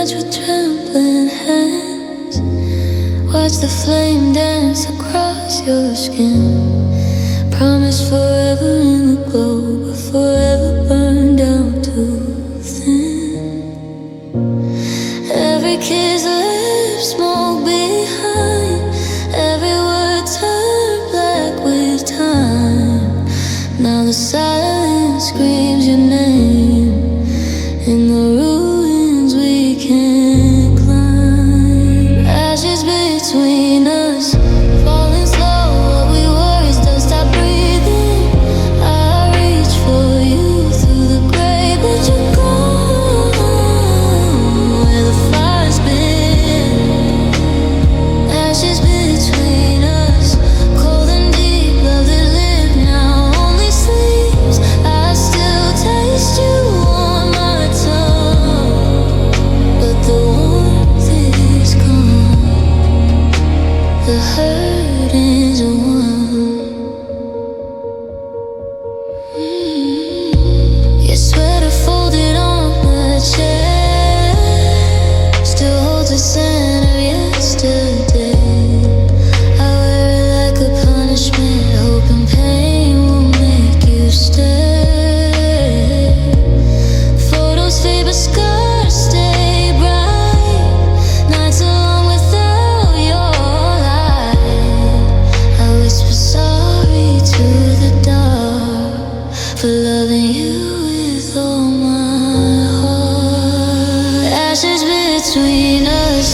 edge with trembling hands. Watch the flame dance across your skin. Promise forever in the glow, but forever burned down too thin. Every kiss left smoke behind. Every word turned black with time. Now the silence screams your name. In the ruins we can't climb. Ashes between us, falling slow. What we were is dust. Stop breathing. I reach for you through the grave, but you're gone where the fire's been. Ashes between us, cold and deep. Love that lived now only sleeps. I still taste you on my tongue, but the warmth is gone. The hurt is won. Your sweater folded on my chest still holds the scent of yesterday. I wear it like a punishment, hoping pain will make you stay. Photos fade but scars stay bright. Nights are long without your light. I whisper sorry to the dark for loving you with all my heart. Ashes between us,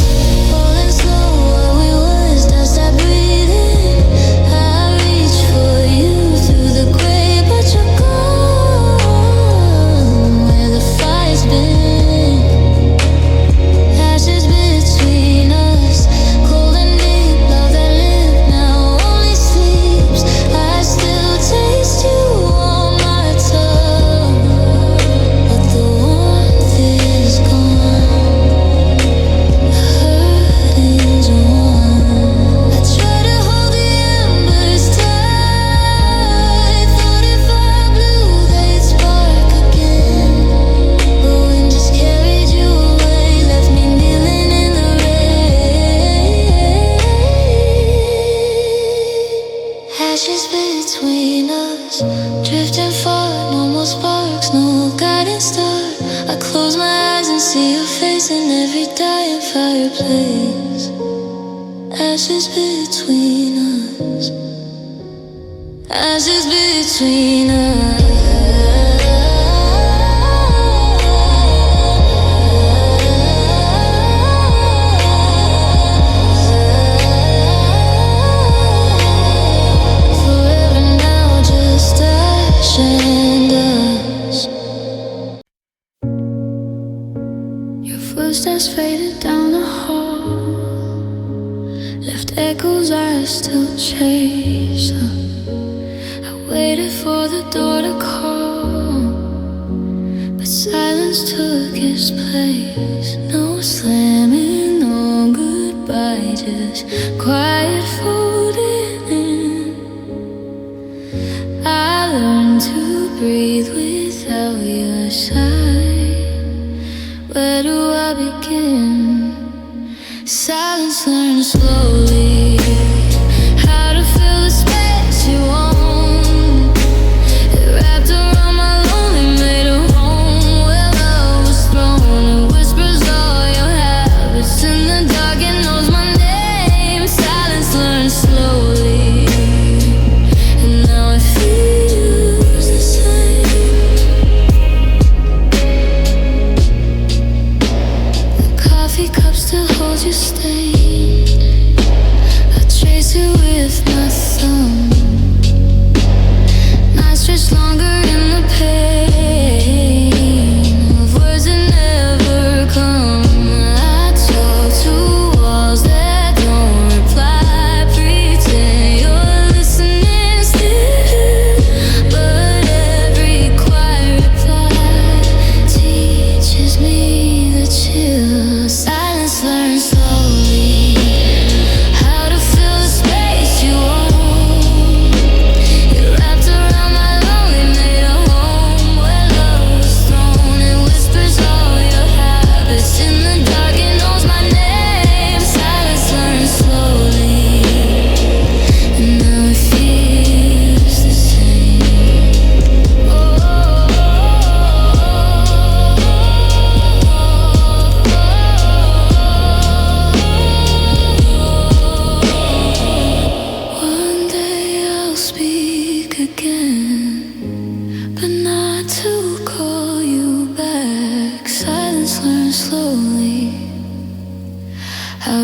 falling slow. What we was dust. Stop breathing. I reach for you through the grave, but you're gone where the fire's been. Ashes between us, cold and deep. Love that lived now only sleeps. I still taste you on my tongue, but the warmth is gone. The hurt is won. I try to hold the embers tight. Thought if I blew they'd spark again, but wind just carried you away, left me kneeling in the rain. Ashes between us, drifting far, no more sparks, no guiding star. I close my eyes and see your face in every dying fireplace. Ashes between us, ashes between us. Forever now, just ash and dust. Your footsteps faded down the hall, left echoes I still chase. I waited for the door to call, but silence took its place. No slamming, no goodbye, just quiet folding in. I learned to breathe without your side. Where do I begin? Silence learns slowly how to fill the space you own. It wrapped around my lonely, made a home where love was thrown. It whispers all your habits in the dark, it knows my name. Silence learns slowly, and now it feels the same. The coffee cup still holds your stain. I trace it with my thumb. Nights stretch longer in the pain of words that never come. I talk to walls that don't reply. Pretend you're listening still, but every quiet reply teaches me the chill. Silence learns slowly.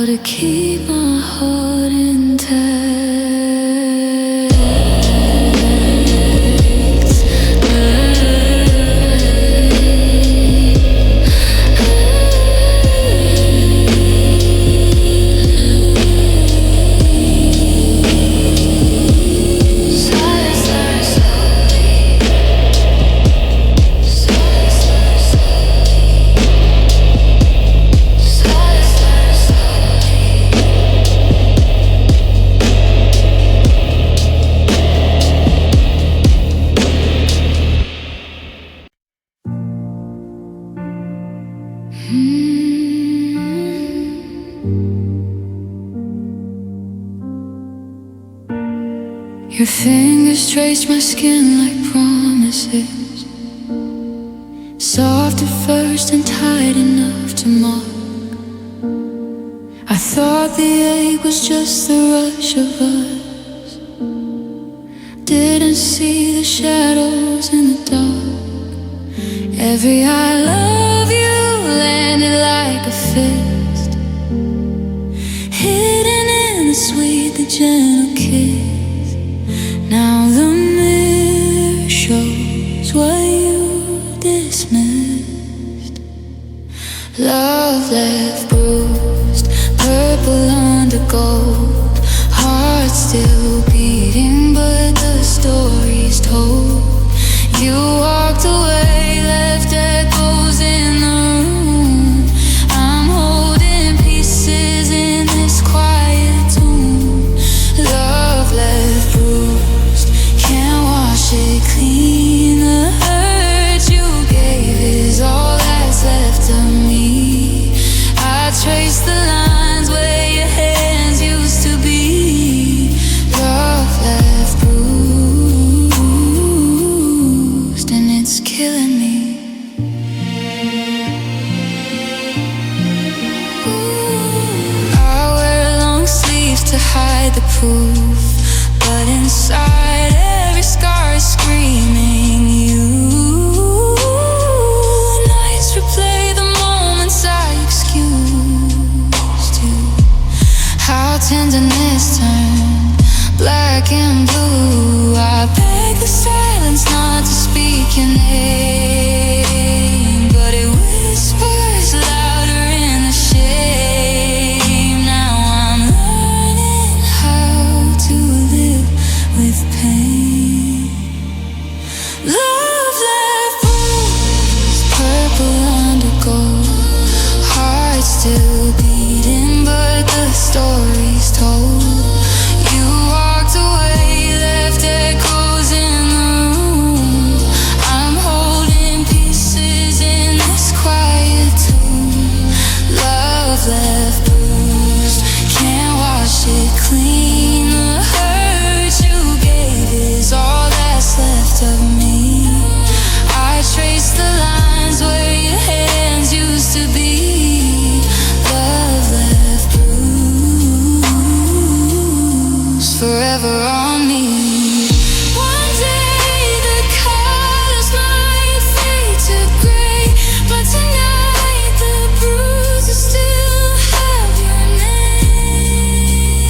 to keep my heart intact. Your fingers trace my skin like promises, soft at first and tight enough to mark. I thought the ache was just the rush of us, didn't see the shadows in the dark. Every I love you landed like a fist, hidden in the sweet, the gentle kiss. Now the mirror shows what you dismissed. Love left bruised, purple under gold, heart still beating, but the story's told. You walked away, left echoes in the room. I'm holding pieces in this quiet tomb. Love left bruised, can't wash it clean. The hurt you gave is all that's left of me. I trace the lines where your hands used to be. Love left bruised, and it's killing me. I wear long sleeves to hide the proof, but inside every scar is screaming you. Nights replay the moments I excused you. How tenderness turned black and blue. I beg the silence not to speak your name, but it whispers louder in the shame. Now I'm learning how to live with pain. Love left bruised, purple under gold, heart still beating, but the story's told. You walked away, left echoes in the room. I'm holding pieces in this quiet tomb. Love left bruised, can't wash it clean. The hurt you gave is all that's left of me. I trace the lines where your hands used to be. Love left bruised, forever on me. One day the colors might fade to gray, but tonight the bruises still have your name.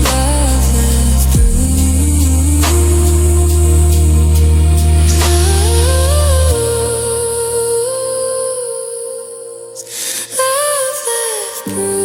Love left bruised. Love left bruised.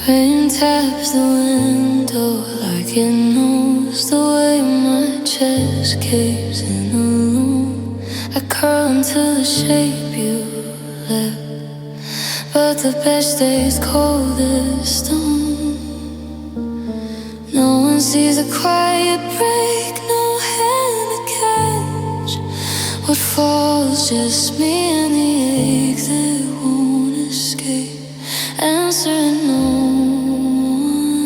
Rain taps the window like it knows the way my chest caves in alone. I curl into the shape you left, but the bed stays cold as stone. No one sees a quiet break, no hand to catch what falls, just me and the ache that won't escape. answering no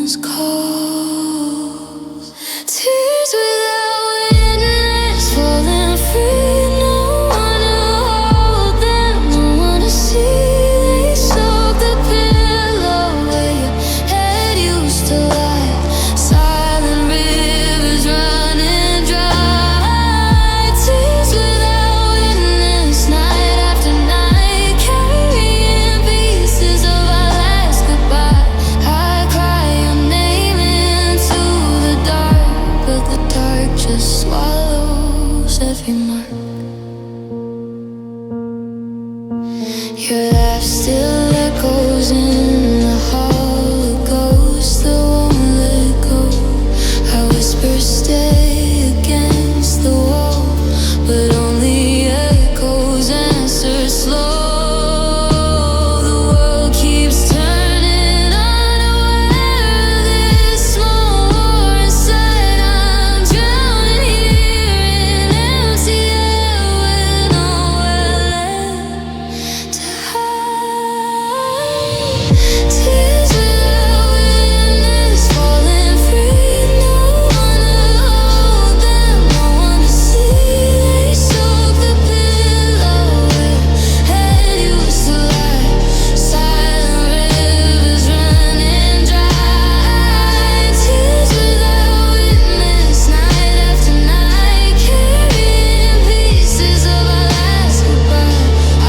one's calls. Tears without witness, falling free. No one to hold them, no one to see. They soak the pillow where your head used to lie. Silent rivers running dry. Tears without witness, night after night, carrying pieces of our last goodbye. I cry your name into the dark, but the dark just swallows every mark. Your laugh still echoes in the hall of ghosts that won't let go. I whisper stay against the wall, but only echoes answer slow. The world keeps turning, unaware of this small war inside. I'm drowning here in empty air with nowhere left to hide. Tears without witness, falling free. No one to hold them, no one to see. They soak the pillow where head used to lie. Silent rivers running dry. Tears without witness, night after night, carrying pieces of our last goodbye. I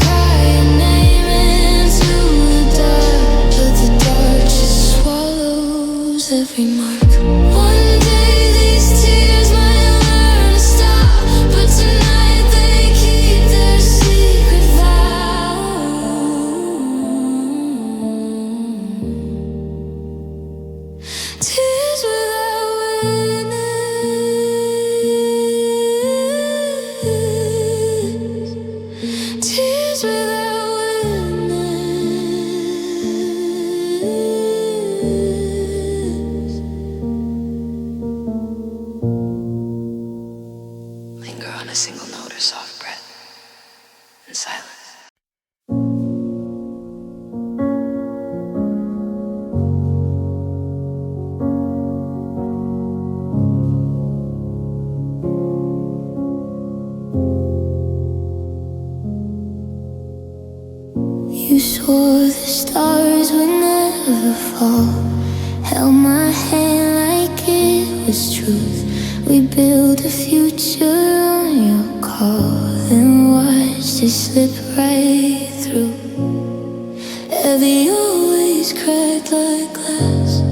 cry your name into the dark, but the dark just swallows every mark. One day these tears might learn to stop, but tonight they keep their secret vow. Tears without witness, tears without witness. Linger on a single note or soft breath in silence. You swore the stars would never fall, held my hand like it was truth. We built a future on your call, then watched it slip right through. Every always cracked like glass,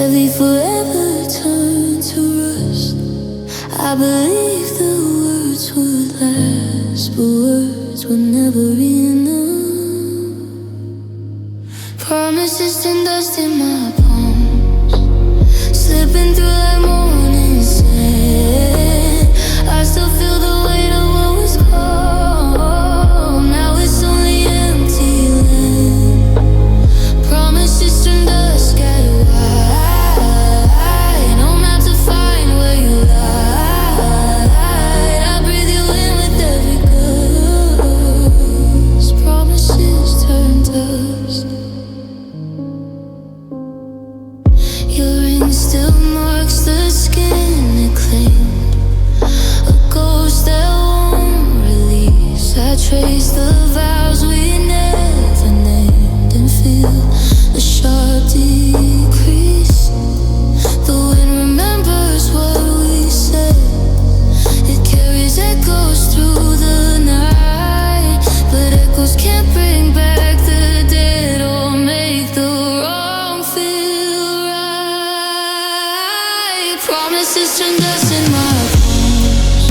every forever turned to rust. I believed the words would last, but words were never enough. Promises turn dust in my palms, slipping through like morning sand. I still feel the weight of what was calm. Now it's only empty land. Promises turn dust, scattered wide. No map to find where you lied. I breathe you in with every gust. Promises turn dust. Your ring still marks the skin it claimed, a ghost that won't release. I trace the vows we never named and feel the sharp decrease. The wind remembers what we said, it carries echoes through the night, but echoes can't bring back the dead or make the wrong feel right. Promises turn dust in my palms,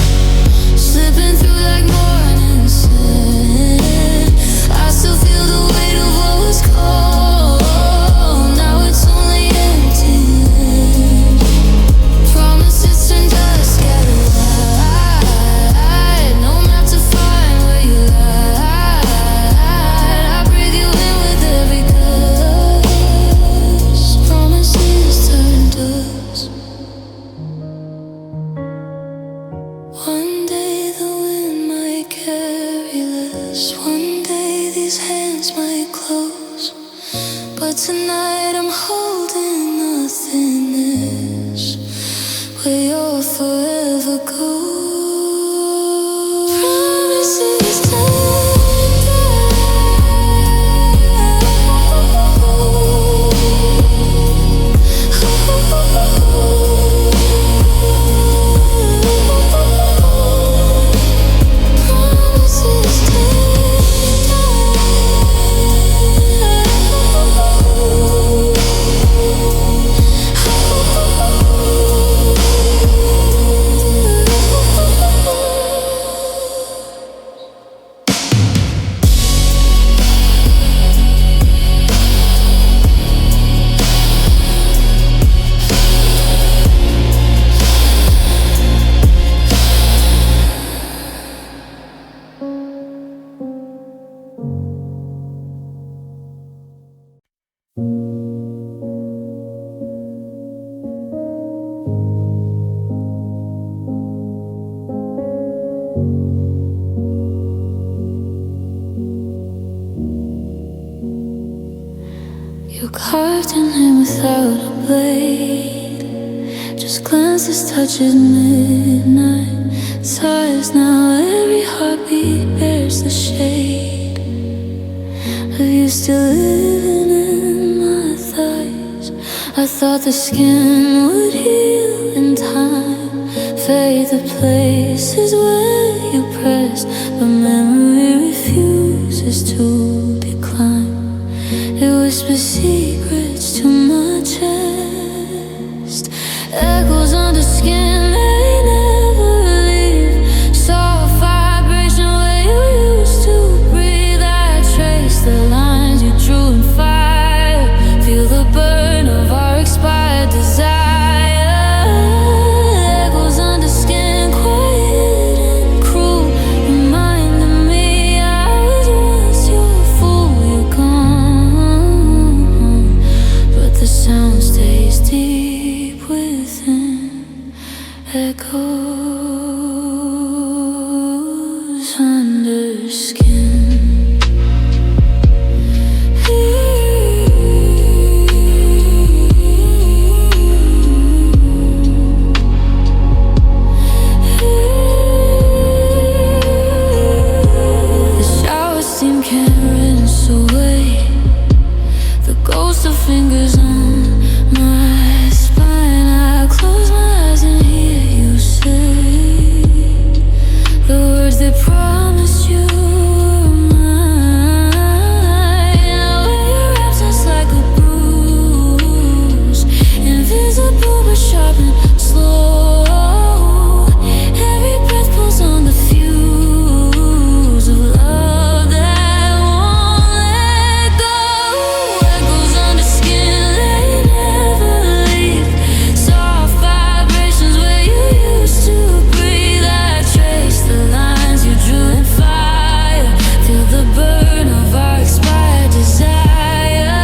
slipping through like morning sand. tonight I'm holding nothingness where you'll forever go. Promises you carved in him without a blade. Just glances, touches midnight. Sighs now, every heartbeat bears the shade of you still living in my thighs. I thought the skin would heal in time, fade the places where you pressed, but memory refuses to decline. It whispers secrets to my chest, echoes under skin, they never leave. Soft vibration where you used to breathe. I trace the lines you drew in fire, feel the burn of our expired desire. Echoes under skin, quiet and cruel, reminding me I was once your fool. You're gone, but the sound stays deep within, echoes under skin. The shower steam can't rinse away the ghost of fingers on my spine. I close my eyes and hear you say the words that promised you were mine. Now wear your absence like a bruise, invisible but sharp and slow. Every breath pulls on the fuse of love that won't let go. Echoes under skin, they never leave. Soft vibrations where you used to breathe. I trace the lines you drew in fire, feel the burn of our expired desire.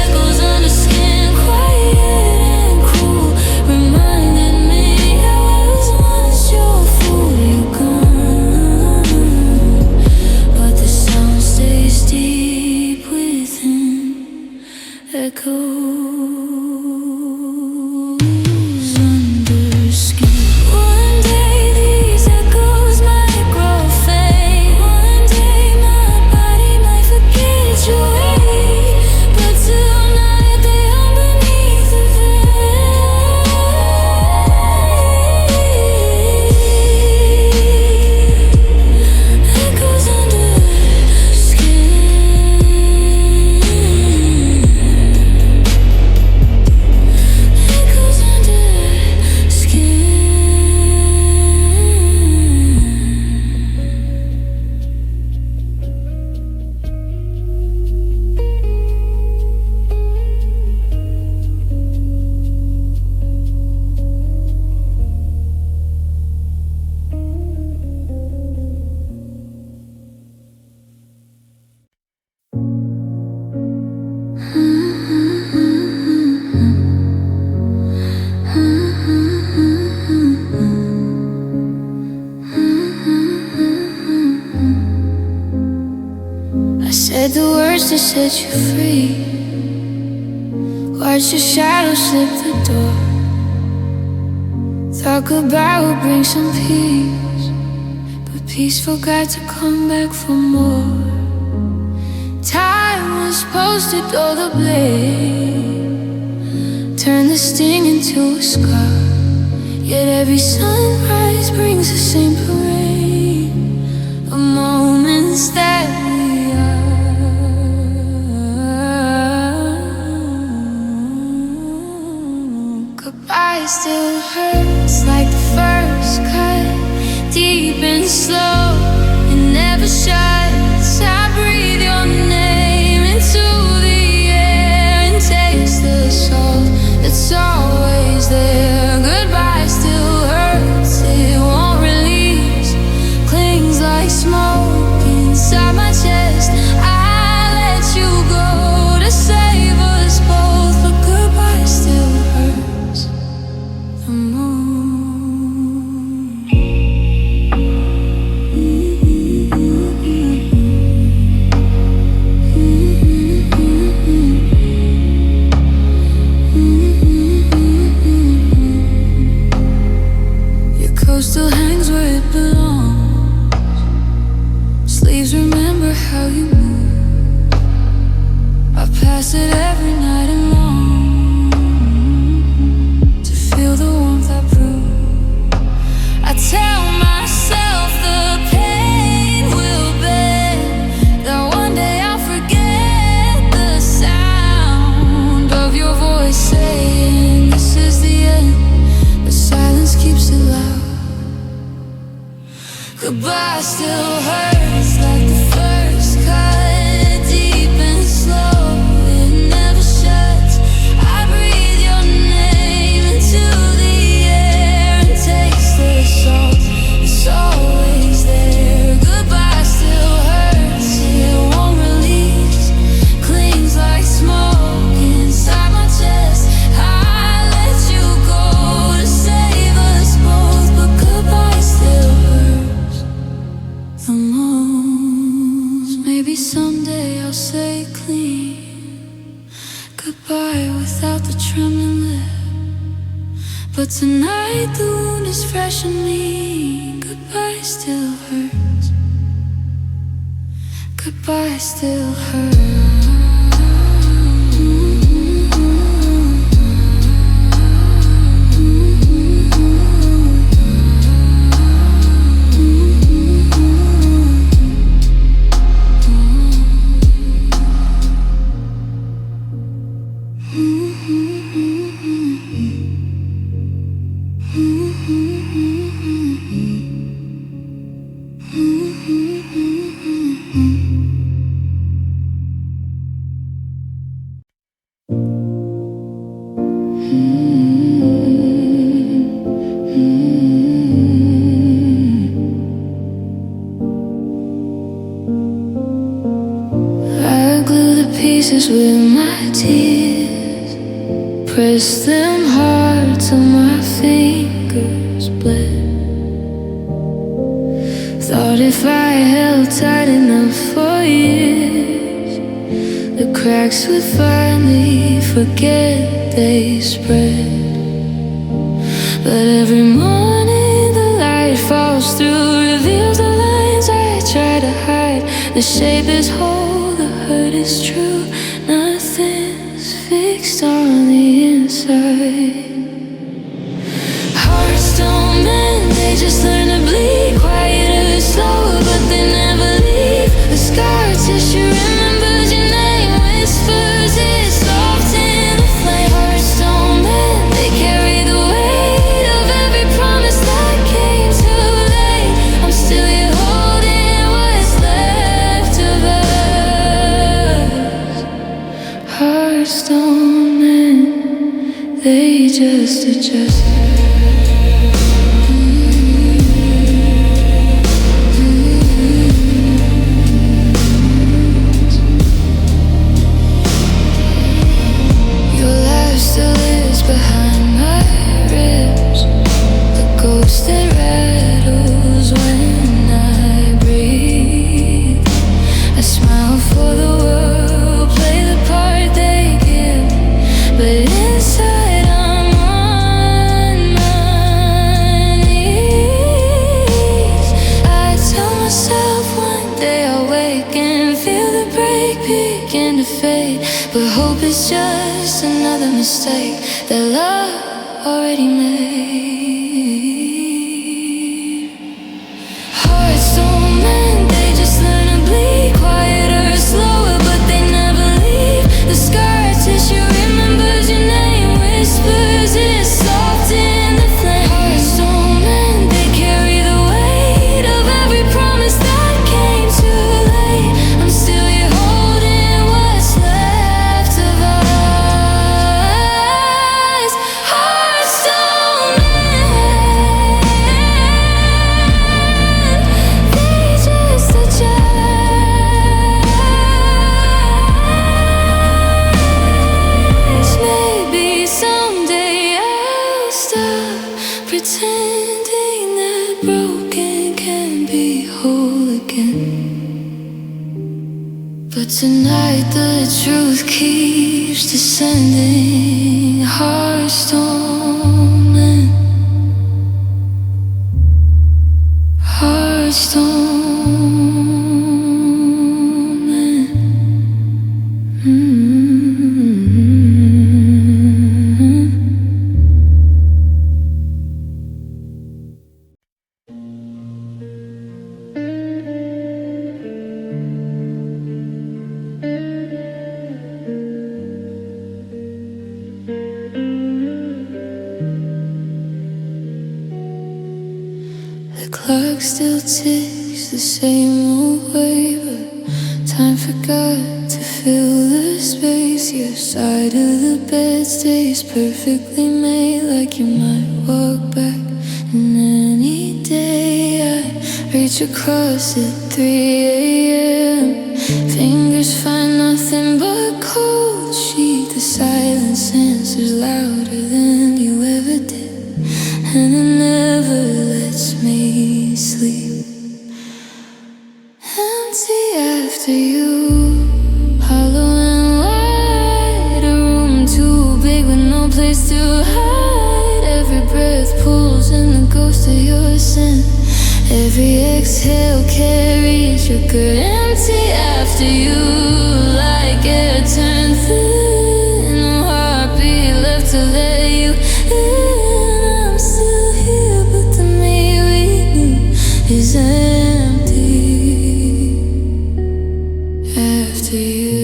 Echoes under skin, quiet and cruel, reminding me I was once your fool. You're gone, but the sound stays deep within, echoes under skin. One day these echoes might grow faint. One day my body might forget your weight, but tonight they hum beneath the veil. Echoes under skin. Echoes under skin. I said the words to set you free. Watch your shadow slip the door. Thought goodbye would bring some peace, but peace forgot to come back for more. Time was supposed to dull the blade, turn the sting into a scar. Yet every sunrise brings the same parade of moments that we are. Goodbye still hurts like the first cut, deep and slow, it never shuts. I breathe your name into the air and taste the salt that's always there. Goodbye still hurts, it won't release, clings like smoke inside my chest. I let you go to save us both, but goodbye still hurts the most. Your coat still hangs where it belongs. Sleeves remember how you move. I pass it every night and long to feel the warmth I prove. I tell myself the pain will bend, that one day I'll forget the sound of your voice saying this is the end, but silence keeps it loud. Goodbye still hurts like the first cut, deep and slow, it never shuts. I breathe your name into the air and taste the salt, it's always there. Goodbye still hurts, it won't release, clings like smoke inside my chest. I let you go to save us both, but goodbye still hurts the most. Maybe someday I'll say clean goodbye without the trembling lip, but tonight the wound is fresh in me. Goodbye still hurts. Goodbye still hurts. I glue the pieces with my tears, press them hard till my fingers bled. Thought if I held tight enough for years, the cracks would finally forget they spread. But every morning the light falls through, reveals the lines I try to hide. The shape is whole, the hurt is true, nothing's fixed on the inside. Hearts don't mend, they just learn to bleed, quieter, slower, but they never leave. The scar tissue remembers your name, whispers it soft in the flame. Hearts don't mend, they carry the weight of every promise that came too late. I'm still here holding what's left of us. Hearts don't mend, they just adjust. But fade. But hope is just another mistake that love already made. Hearts don't mend, they just learn to bleed. Quieter, slower, but they never leave. The scar tissue remembers your name, whispers it's soft in the flame. Hearts don't mend, they carry the weight of every promise that came too late. I'm still here holding what's left of us. Hearts don't mend, they just adjust. Maybe someday I'll stop pretending that broken can be whole again. But tonight the truth keeps descending. Hearts don't mend. Hearts don't mend. The clock still ticks the same old way, but time forgot to fill the space. Your side of the bed stays perfectly made, like you might walk back in any day. I reach across at 3 a.m. Fingers find nothing but cold sheet. The silence answers louder than you ever did, and it never lets me sleep. Empty after you, hollow and wide. A room too big with no place to hide. Every breath pulls in the ghost of your sin. Every exhale carries your good. Empty after you, like air turned thin. No heartbeat left to let you in. I'm still here, but the me we knew is empty after you.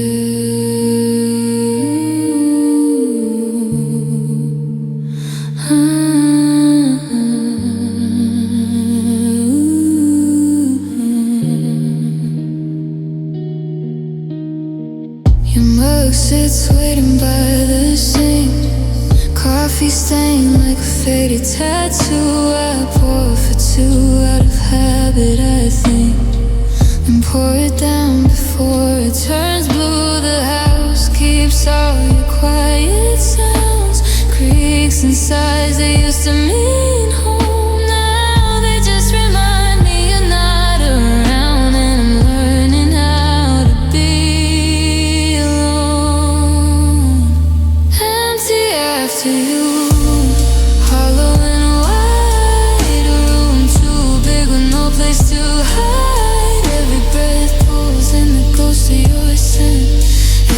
Your mug sits waiting by the sink. Coffee stained like a faded tattoo. I pour for two out of habit, I think, and pour it down before it turns blue. The house keeps all your quiet sounds. Creaks and sighs that used to mean home. Now they just remind me you're not around, and I'm learning how to be alone. Empty after you, hollow and wide. A room too big with no place to hide. Every breath pulls in the ghost of your sin.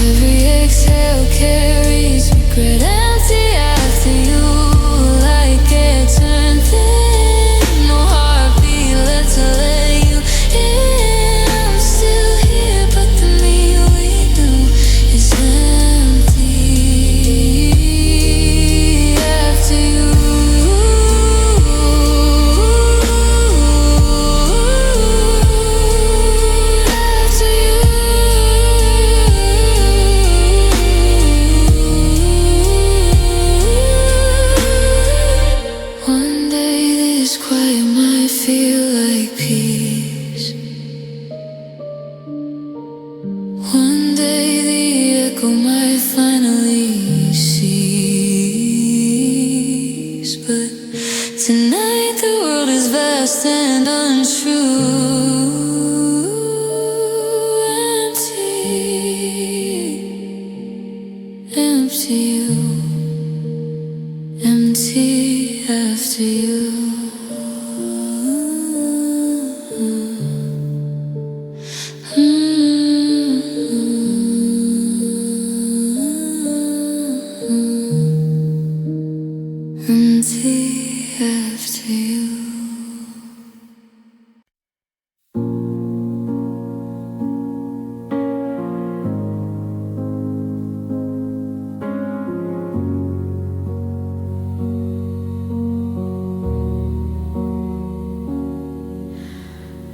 Every exhale carries regret. Empty after you, like air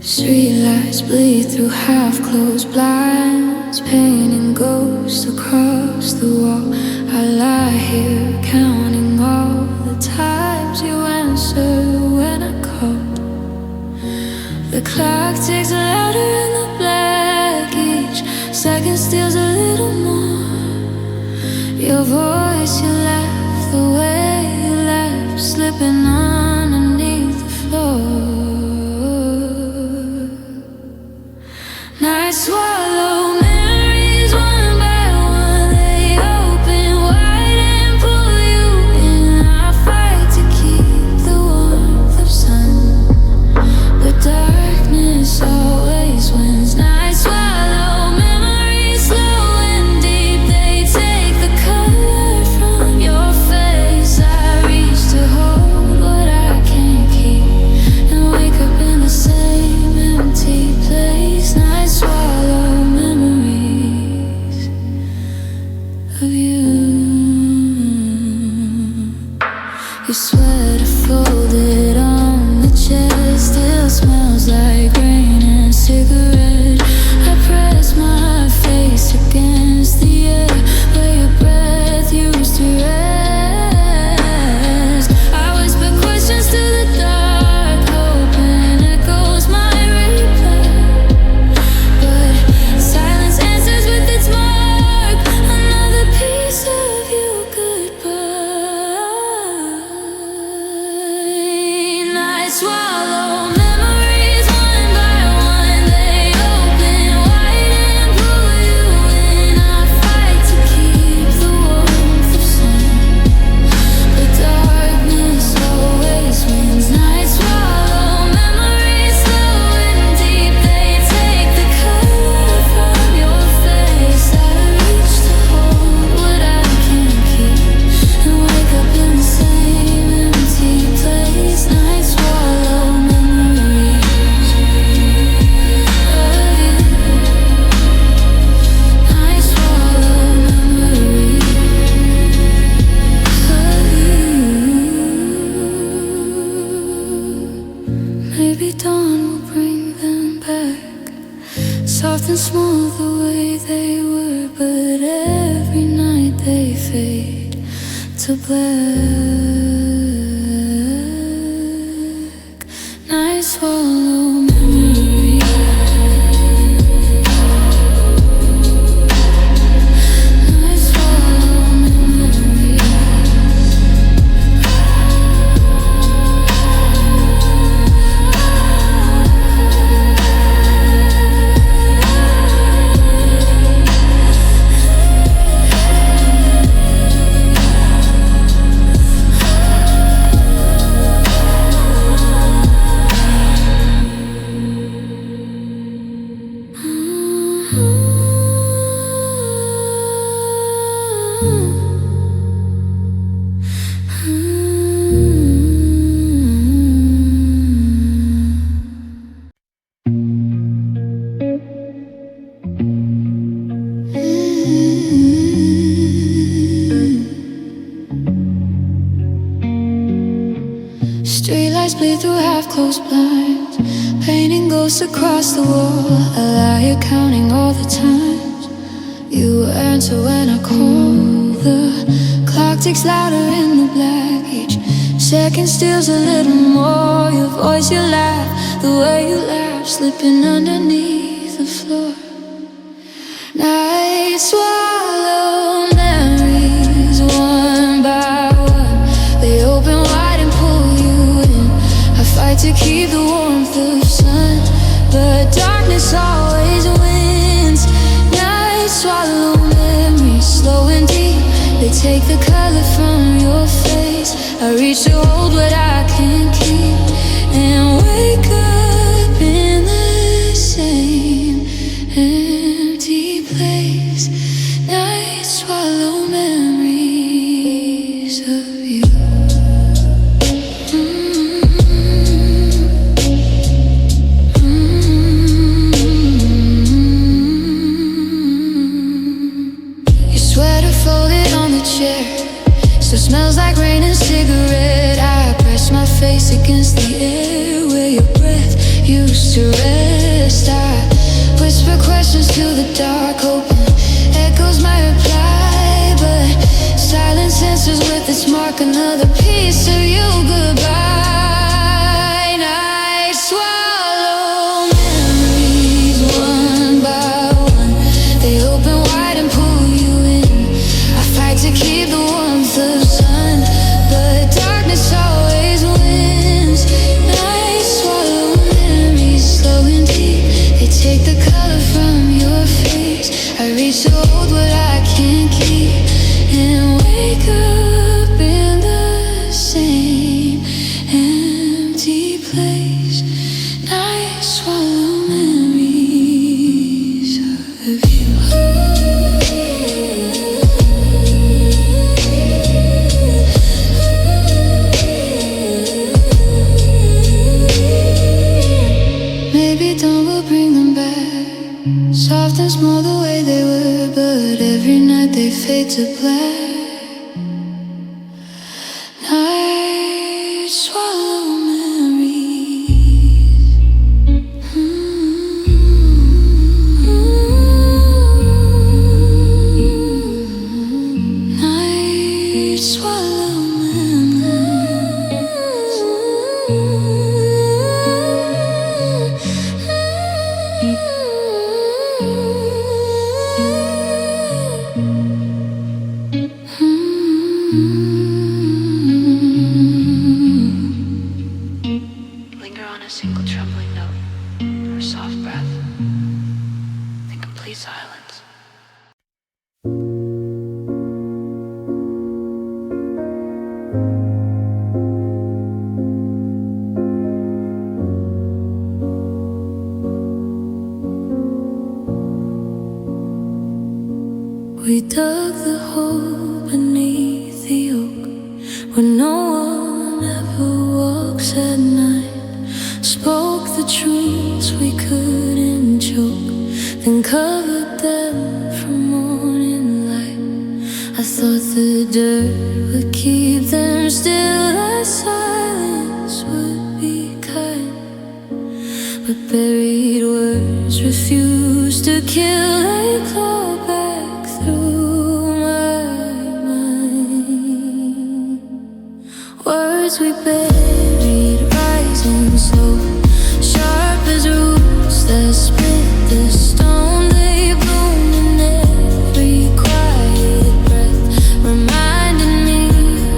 Streetlights bleed through half-closed blinds, painting ghosts across the wall. I lie here counting all the times you answer when I call. The clock ticks louder in the black, each second steals a little more. Your voice, your laugh, the way you laugh, slipping underneath the floor. Nights swallow memories one by one. They open wide and pull you in. I fight to keep the warmth of sun, but darkness always wins. Nights swallow memories slow and deep. They take the color from your face. I reach to hold what I can't keep and wake up in the same empty place. Nights swallow memories of you. Your sweater folded on the chest still smells like rain and cigarette. I press my face against the air where your breath used to rest. I whisper questions to the dark, hoping echoes my replay, but silence answers with its mark. Another piece of you goodbye. Nights swallow memories one by one. They open wide and pull you in. I fight to keep the warmth of sun, but darkness always wins. Nights swallow memories slow and deep. They take the color from your face. I reach to hold what I can't keep and wake up in the same empty place. Nights swallow memories of you. Nights swallow memories of you. Maybe dawn will bring them back, soft and smooth the way they were, but every night they fade to black. Nights swallow memories. Nights swallow memories. Streetlights bleed through half-closed blinds, painting ghosts across the wall. I lie here counting all the times you answer when I call. The clock ticks louder in the black, each second steals a little more. Your voice, your laugh, the way you laugh, slipping underneath the floor. Nights swallow memories one by one. They open wide and pull you in. I fight to keep the warmth of sun, but darkness always wins. Nights swallow memories slow and deep. They take the color from your face. I reach to hold what I can't keep and wake up in the same empty place. Nights swallow memories of you. Your sweater folded on the chair still smells like rain and cigarette. I press to rest. I whisper questions to the dark, hoping echoes my reply, but silence answers with its mark. Another piece of you goodbye. Night swallow memories one by one. They open wide and pull you in. I fight to keep the warmth of sun, but darkness always wins. Night swallow memories slow and deep. They take the color from your face. I reach to hold what I can't keep and wake up in the same empty place. Night swallow memories of you. Maybe dawn will bring them back, soft and small the way they were, but every night they fade to black. Night swallow memories. Night swallow memories. Linger on a single trembling note, or a soft breath, then complete silence. We dug the hole beneath the oak, where no one ever walks at night. Spoke the truths we couldn't choke, then covered them from morning light. I thought the dirt would keep them still, that silence would be kind, but buried words refuse to kill. They claw back through my mind. Words we buried, rising slow, sharp as roots that split the stone. They bloom in every quiet breath, reminding me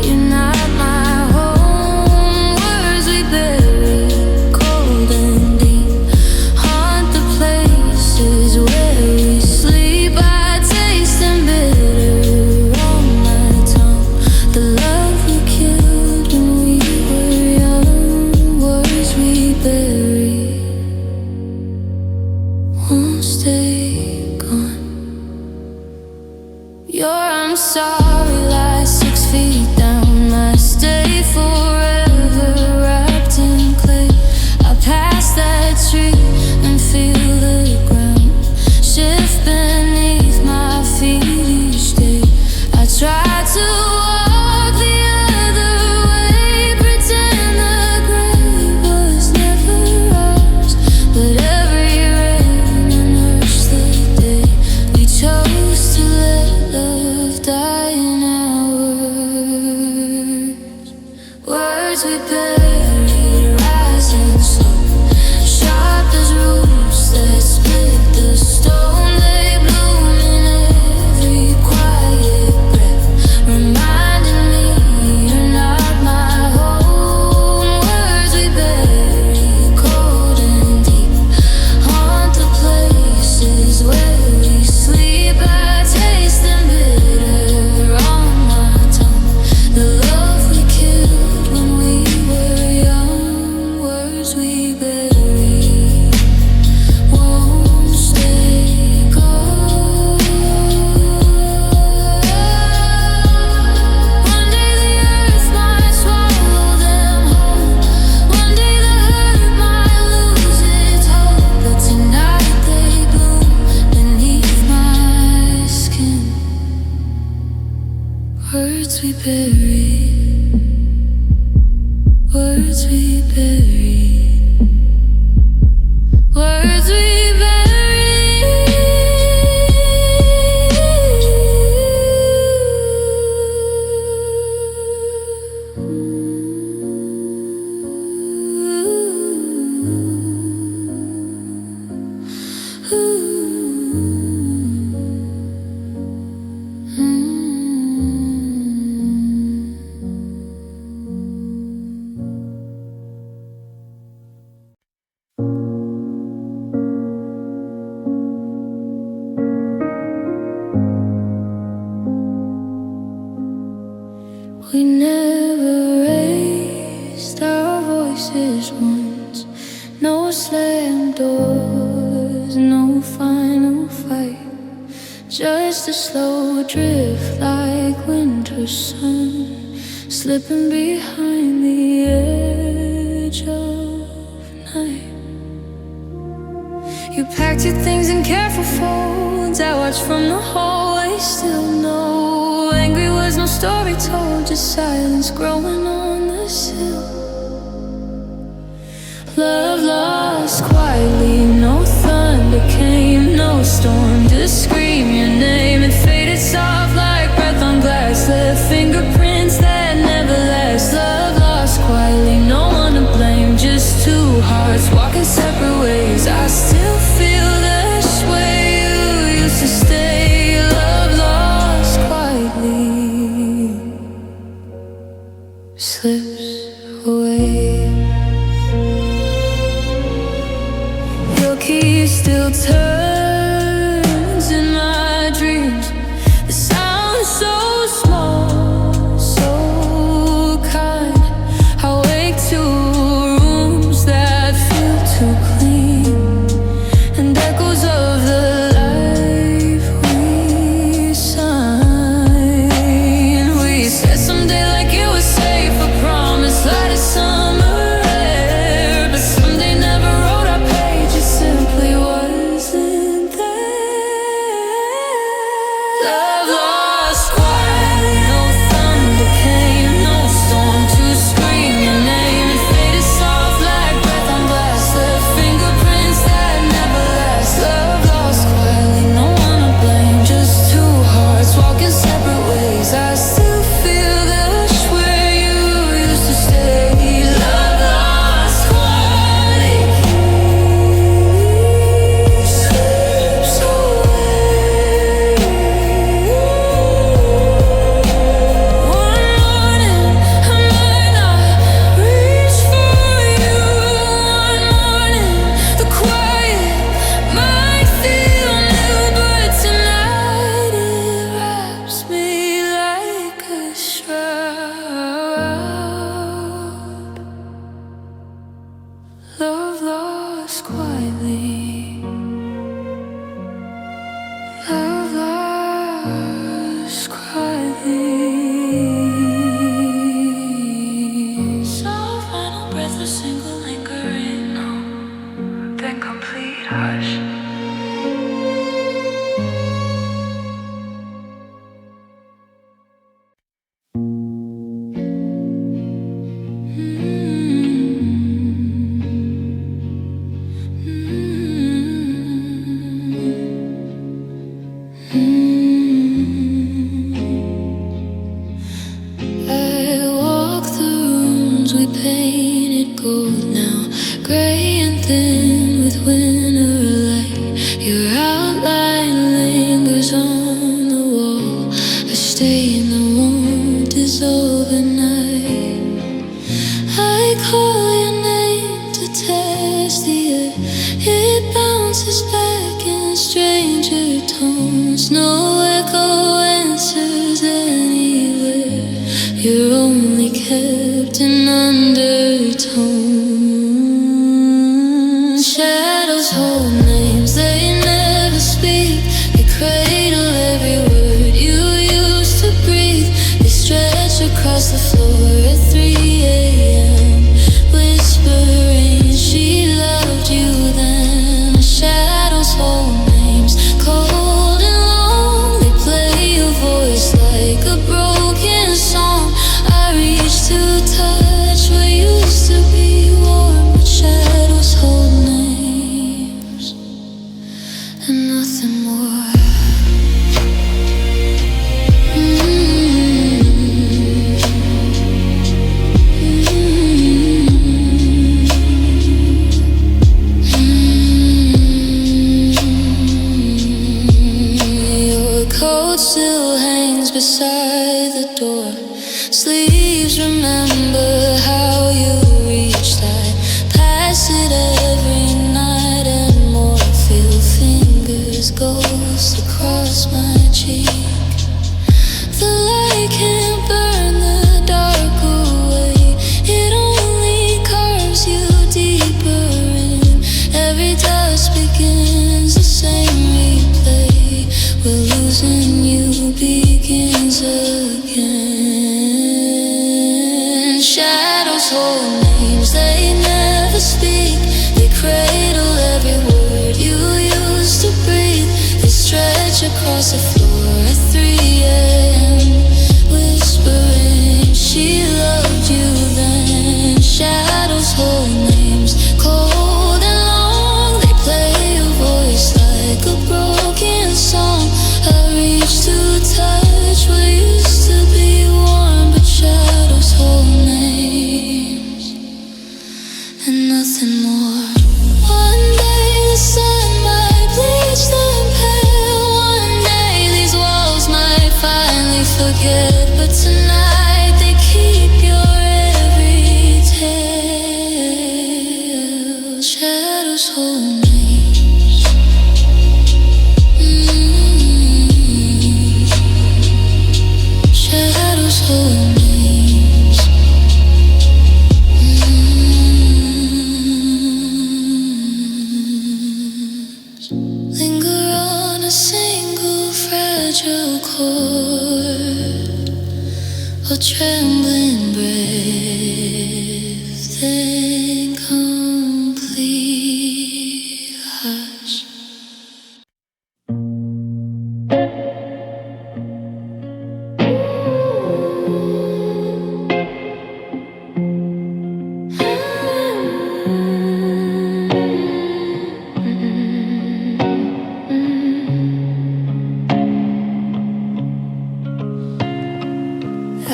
you're not my home. Words we buried, cold and deep, haunt the places where we sleep. I taste them bitter on my tongue, the love we killed when we were young. Words we buried won't stay gone. Your I'm sorry lies 6 feet down. I stay forever wrapped in clay. I pass that tree and feel the ground shift beneath my feet each day. I try to walk the other way, pretend the grave was never ours, but every rain unearths the day we chose to let love die in our words. Words we buried, rising slow, sharp as roots that split the stone. They bloom in every quiet breath, reminding me you're not my home. Words we buried, cold and deep, haunt the places where we sleep. I taste them bitter on my tongue, the love we killed when we were young. Words we buried won't stay gone. One day the earth might swallow them whole. One day the hurt might lose its hold, but tonight they bloom beneath my skin. Words we buried, words we buried sliding doors, no final fight, just a slow drift like winter sun, slipping behind the edge of night. You packed your things in careful folds, I watched from the hallway, still no angry words, no story told, just silence growing on the sill. Love lost quietly, no thunder came, no storm, just scream your name. It faded soft like breath on glass, left fingerprints that never last. Love lost quietly, no one to blame, just two hearts walking separate ways. I still feel the sway you used to stay. Love lost quietly slips away. Your key still turns in my dreams. The sound is so small, so kind. I wake to rooms that feel too clean, and echoes of the life we signed. We said someday like it was safe, a promise light as summer air, but someday never wrote our page, it simply wasn't there. Love lost quietly, no thunder came, no storm to scream your name. It faded soft like breath on glass, left fingerprints that never last. Love lost quietly, no one to blame, just two hearts walking separate ways. I still feel the where you used to stay. Love lost quietly slips away. One morning I might not reach for you. One morning the quiet might feel new, but tonight it wraps me like a shroud. Love lost quietly. Love lost quietly. Soft final breath, a single lingering note, then complete hush. I walk the rooms we painted gold, now gray and thin with winter light. Your outline lingers on the wall, a stain that won't dissolve at night. I call your name to test the air, it bounces back in stranger tones. No echo answers anywhere, you're only kept in undertones. Shadows hold names they never speak, they cradle every word you used to breathe. They stretch across the floor at 3 a.m., whispering she loved you then. Shadows hold names, cold and long, they play your voice like a broken song. I reach to touch what used to be warm, but shadows hold names and nothing more. Your coat still hangs beside the door. Sleeves remember how you reached. I pass it every night and more. Feel fingers ghost across my cheek. The light can't burn the dark away, it only carves you deeper in. Every across the floor at 3 a.m. Whispering she loved you then. Shadows hold names, cold and long. They play your voice like a broken song. I reach to touch what used to be warm, but shadows hold names and nothing more. One day the sun might bleach them pale. One day these walls might finally forget, but tonight they keep your every tale. Shadows hold names. Shadows hold names. Linger on a single fragile chord, a trembling breath, then complete hush.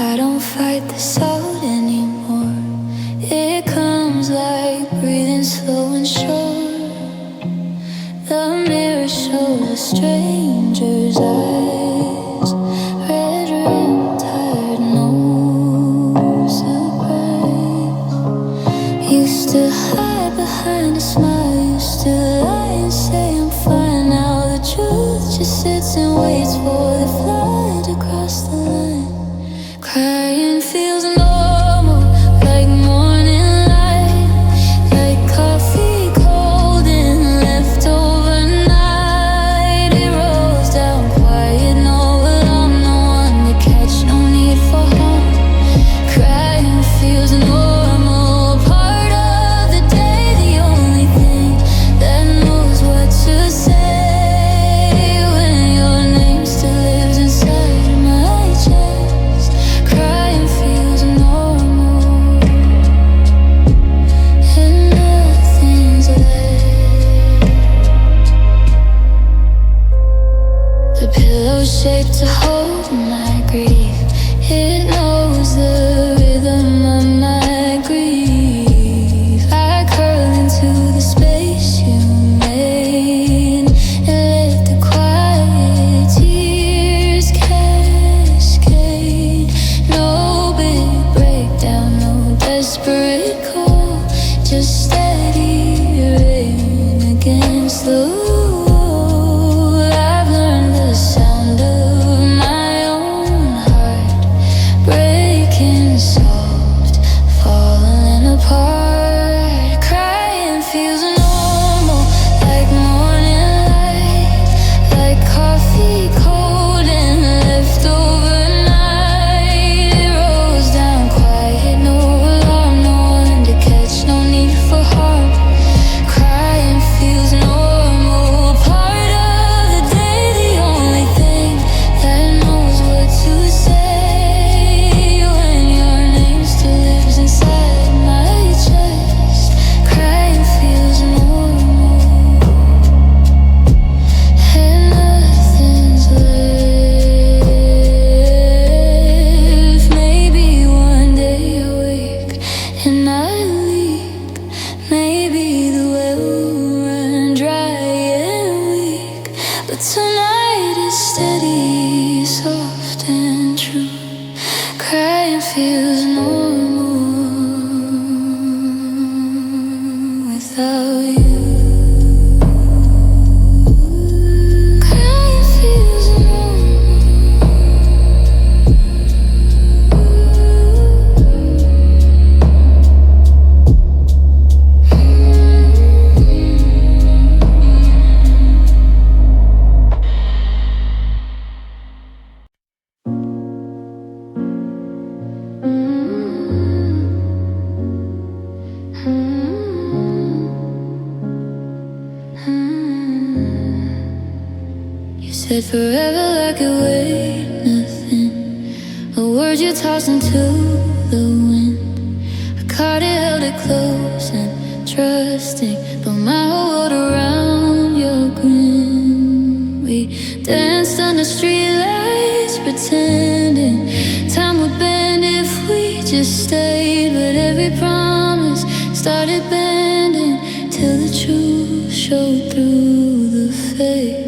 I don't fight this out anymore. It comes like breathing slow and sure. The mirror shows a stranger's eyes, red rim, tired, no surprise. Used to hide behind a smile, used to lie and say I'm fine. Now the truth just sits and waits for the flight to cross the line. Crying feels normal, like morning light, like coffee cold and left overnight. It rolls down quiet, no alarm, no one to catch, no need for harm. Crying feels normal, part of the day, the only thing that knows what to say when your name still lives inside my chest. Crying feels normal, and nothing's left. The pillow's shaped to hold my grief. It knows the rhythm of my grief. I curl into the space you made and let the quiet tears cascade. No big breakdown, no desperate call, just steady rain against the wall. I've learned the sound of my own heart breaking soft, falling apart. Crying feels normal, like morning light, like coffee cold and left overnight. It rolls down quiet, no alarm, no one to catch, no need for harm. Crying feels normal, part of the day, the only thing that knows what to say when your name still lives inside my chest. Crying feels normal, and nothing's left. Maybe one day I wake and I leak. Maybe the well will run dry and weak. But tonight is steady, soft and true. Crying feels normal without you. Crying feels You Said forever like it weighed nothing. A word you tossed into the wind. I caught it, held it close and trusting. But my whole world around your grin. We danced under streetlights pretending time would bend if we just stayed. But every promise started bending till the truth showed through the fake.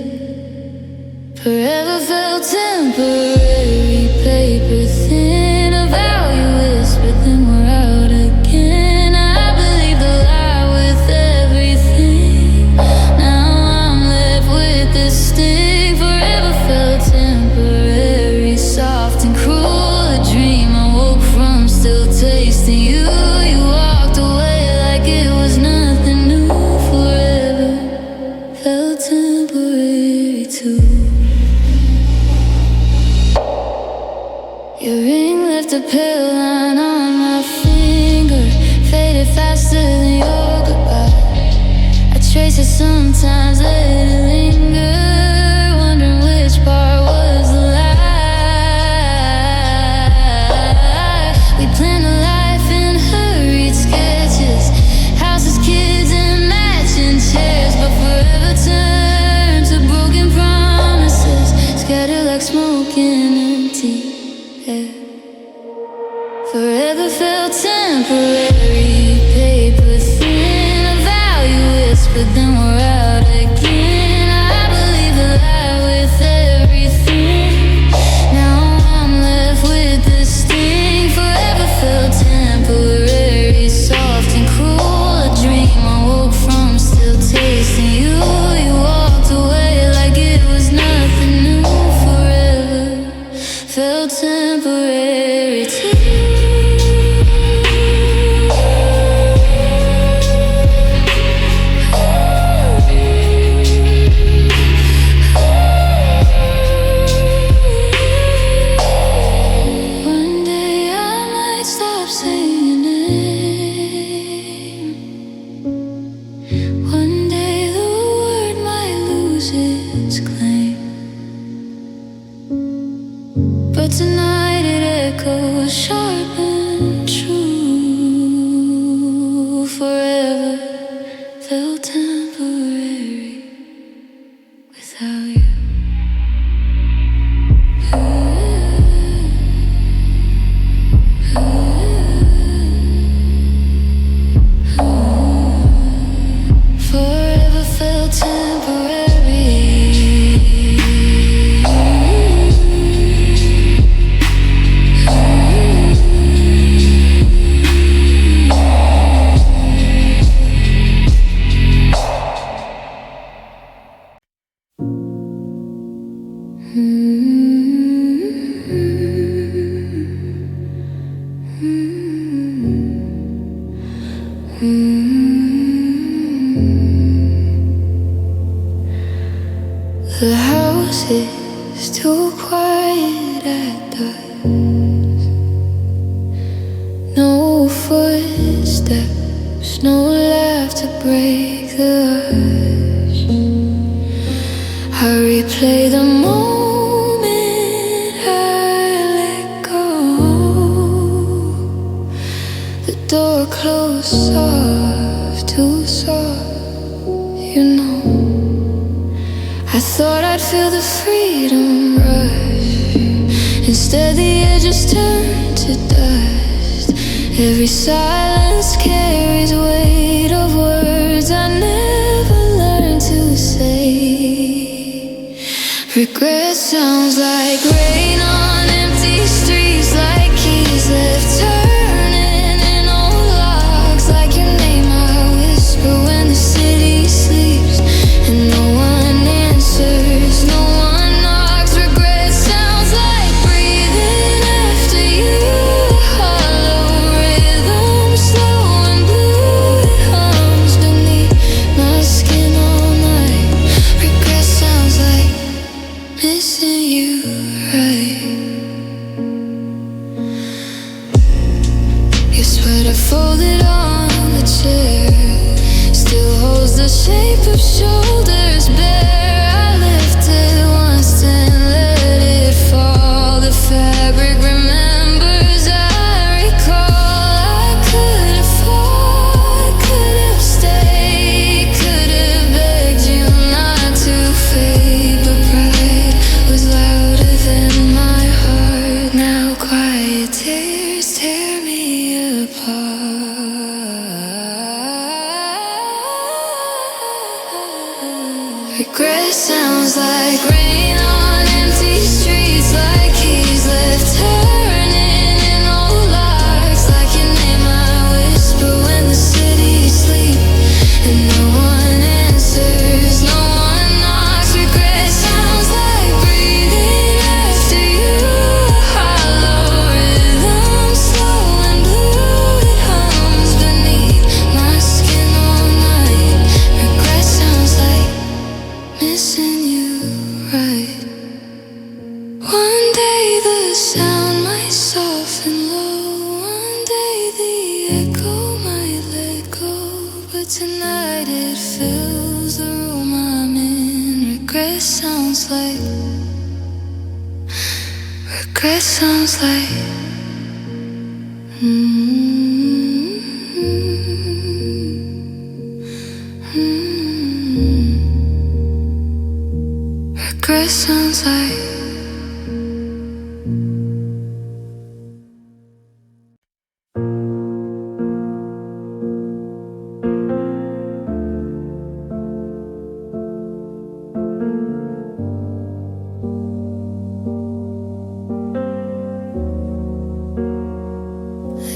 Forever felt temporary, paper thin, a value whispered, then we're out again. I believe the lie with everything. Now I'm left with this sting. Forever felt temporary, soft and cruel, a dream I woke from, still tasting you. You walked away like it was nothing new. Forever felt temporary too. Your ring left a pale line on my finger, faded faster than your goodbye. I trace it sometimes, let it linger, wondering which part was the lie. We planned a life in hurried sketches, houses, kids, and matching chairs, but forever turned to broken promises, scattered like smoke in empty air. Forever felt temporary, paper thin, a value whispered, then we're out again. I believe the lie with everything. Now I'm left with the sting. Forever felt temporary, soft and cruel, a dream I woke from, still tasting you. You walked away like it was nothing new. Forever felt temporary too. One day I might stop saying your name. One day the word might lose its claim. But tonight it echoes sharp and true. Forever felt temporary without you. Forever felt temporary. The house is too quiet at dusk. No footsteps, no laugh to break the hush. I replay the moment I let go. The door closed soft, too soft, you know. I thought I'd feel the freedom rush. Instead the edges turned to dust. Every silence carries weight of words I never learned to say. Regret sounds like rain on empty streets, like keys left turning in old locks, like your name I whisper when the city sleeps and no one answers, no one knocks. Regret sounds like breathing after you, hollow rhythm, slow and blue. It hums beneath my skin all night. Regret sounds like missing you, right? Regret sounds like rain on empty streets, like keys left turning in old locks, like your name I whisper when the city sleeps and no one answers, no one knocks. Regret sounds like breathing after you, a hollow rhythm, slow and blue, it hums beneath my skin all night. Regret sounds like missing you, right? One day the sound might soften low, one day the echo might let go, but tonight it fills the room I'm in. Regret sounds like, regret sounds like regret sounds like.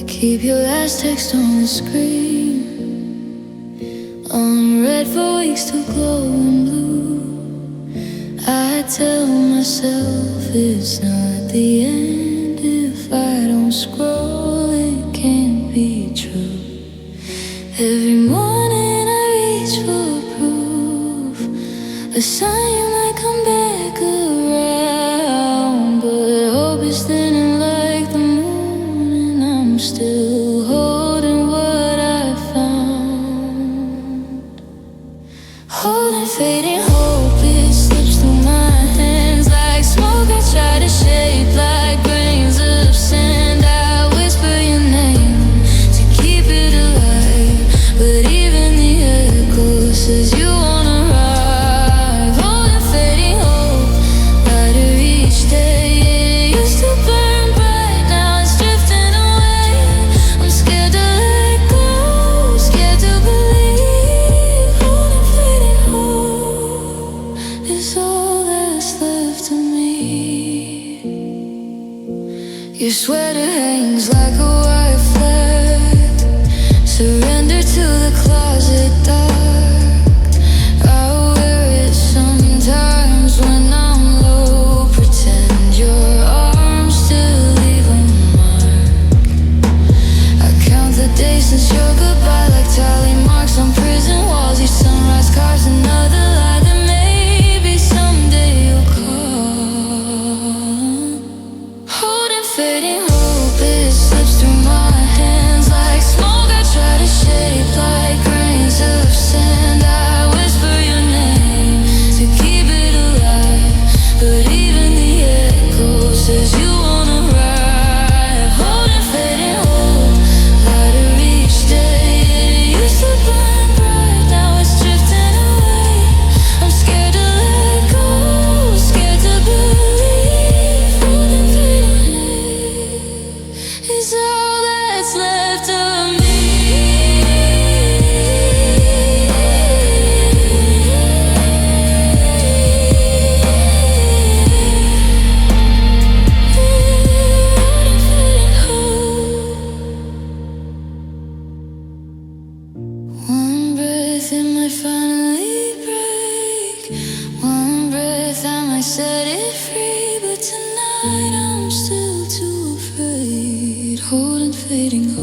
Keep your last text on the screen, on red for weeks to glowing blue. I tell myself it's not the end. If I don't scroll, it can't be true. Every morning I reach for proof, a sign you might come back around, but hope is thinning like the moon, and I'm still holding what I found. Holding fading hope, it slips through my hands like smoke. I try to shape like grains of sand. I whisper your name to keep it alive, but even the echo says you won't arrive. Holding fading hope, lighter each day. It used to burn bright, now it's drifting away. I'm scared to let go, scared to believe. Holding fading hope is all that's left of me. Your sweater hangs like a white flag. Surrender to the closet dark. I wear it sometimes when I'm low. Pretend your arms still leave a mark. I count the days since your goodbye like tally marks on prison walls. Each sunrise carves another lie that maybe someday you'll call. Holding fading hope, it slips through my hands like smoke. I try to shape like grains of sand. I whisper your name to keep it alive, but even the echo says you won't arrive. Holding fading hope, lighter each day. It used to burn bright, now it's drifting away. I'm scared to let go, scared to believe. Holding fading is all that's left of me. One breath it might finally break, one breath I might set it free, but tonight I'm still too afraid. Holding fading hope.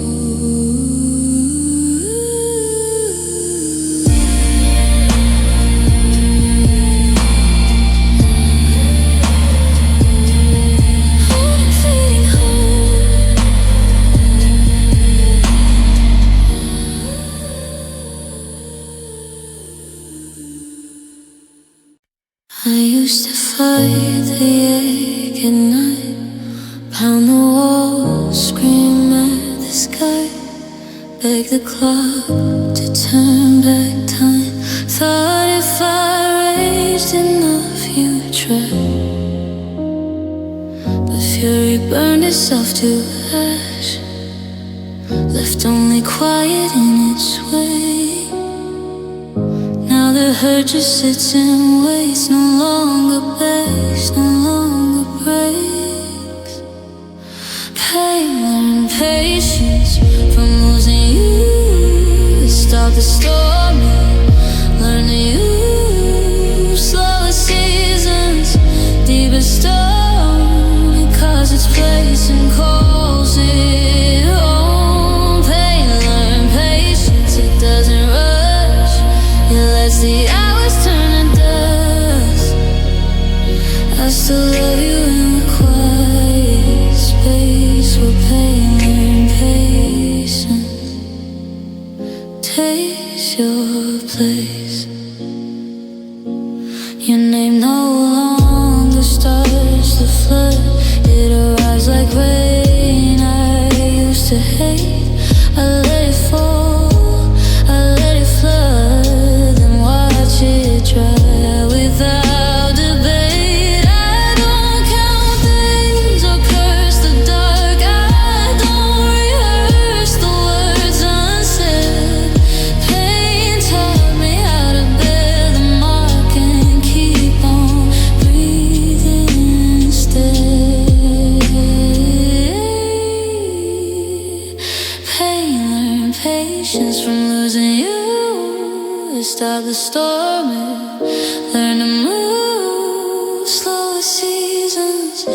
Holding fading hope. I used to fight the ache at night, pound the walls, scream at the sky, beg the clock to turn back time. Thought if I raged enough you'd try, but fury burned itself to ash, left only quiet in its way. Now the heard just sits and waits, no longer begs, no longer breaks. Pain and patience from losing you. Stop the storming, learn to use slower seasons, deeper stone. It cause its place and calls it home. Pain, learn patience, it doesn't rush. It lets the hours turn to dust. I still love you in the quiet space where pain, learn patience takes your place. Your name no longer starts to flood. It arrives like rain I used to hate. I let it fall, I let it flood, then watch it dry without debate. I don't count days or curse the dark. I don't rehearse the words unsaid. Pain taught me how to bear the mark and keep on breathing instead. Pain, learn patience from losing you. Stop the storming, learn to move slower seasons,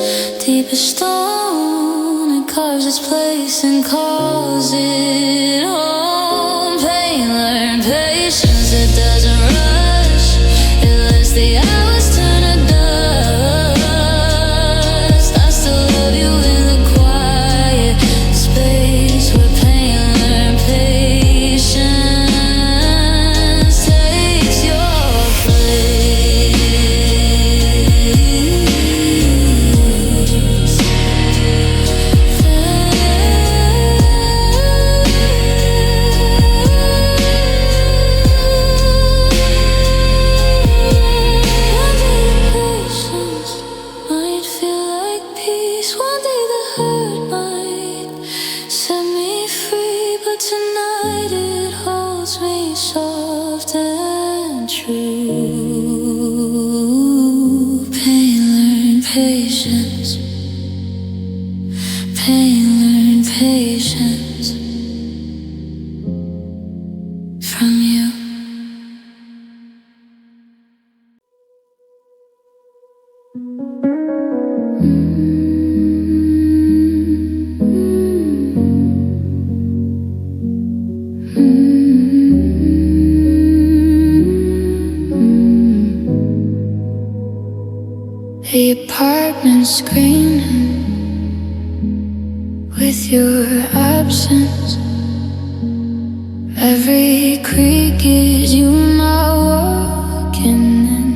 deeper stone. It carves its place and calls it home. Pain, learn patience, it doesn't rush. It lets the hours turn to dust. I still love you in the quiet space where pain, learn patience takes your place. Patience might feel like peace. One day the hurt might set me free, but tonight it holds me soft and true. Pain, learn patience. Pain, learn patience from you. The apartment screaming with your absence. Every creak is you not walking in.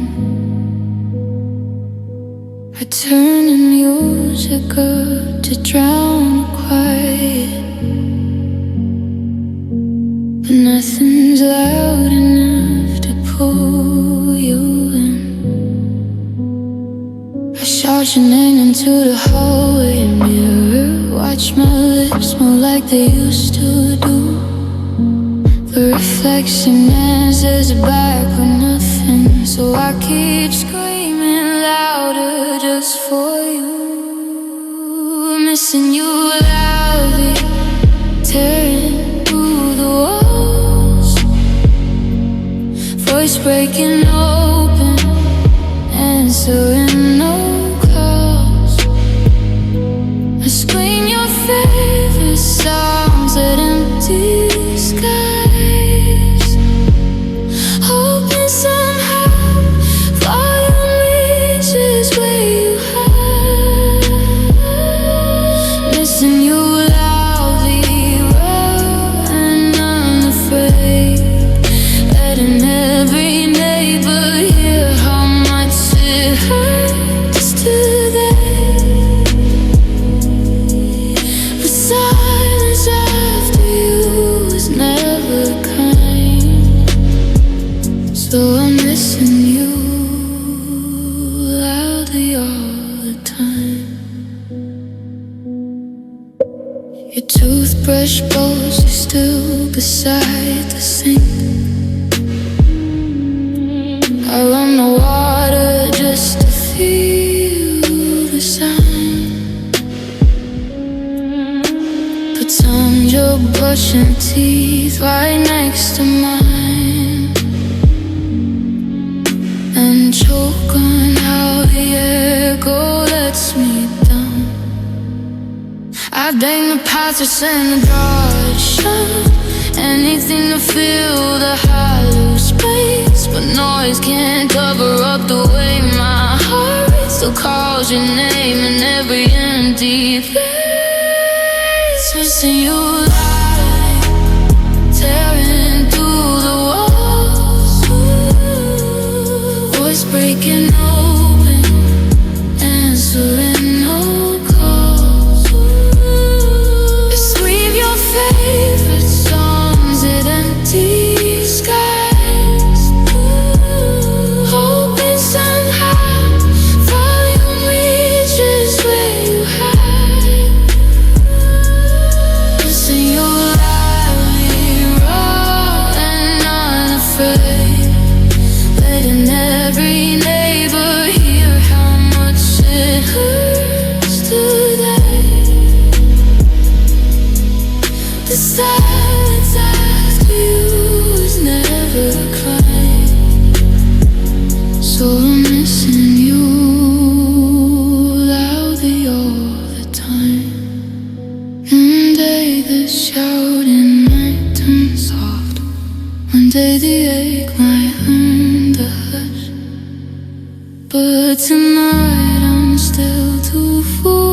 I turn the music up to drown the quiet, but nothing's loud enough to pull you in. I shout your name into the hallway mirror. Watch my lips move like they used to do. The reflection answers back with nothing, so I keep screaming louder just for you. Missing you loudly, tearing through the walls. Voice breaking open, answering no calls. I scream your favorite songs at empty skies, hoping somehow volume reaches where you hide. Missing you loudly, raw and unafraid, letting every neighbor hear how much it hurts today. But silence after you is never kind, so I'm missing you loudly all the time. Your toothbrush bowls are still beside the sink. brushing teeth right next to mine, and choke on how the echo lets me down. I bang the pathos and the doors shut, anything to fill the hollow space, but noise can't cover up the way my heart still calls your name in every empty place. Missing you loud, tearing through the walls, voice breaking open, answering no calls. Just leave your favorite songs at empty skies, hoping somehow volume reaches where you hide. Listen, you're loudly raw and unafraid, letting every neighbor hear how much it hurts today. The silence after you is never crying, so I'm missing you loudly all the time. One day the shouting might turn soft, one day the ache might learn to hush, but tonight I'm still too full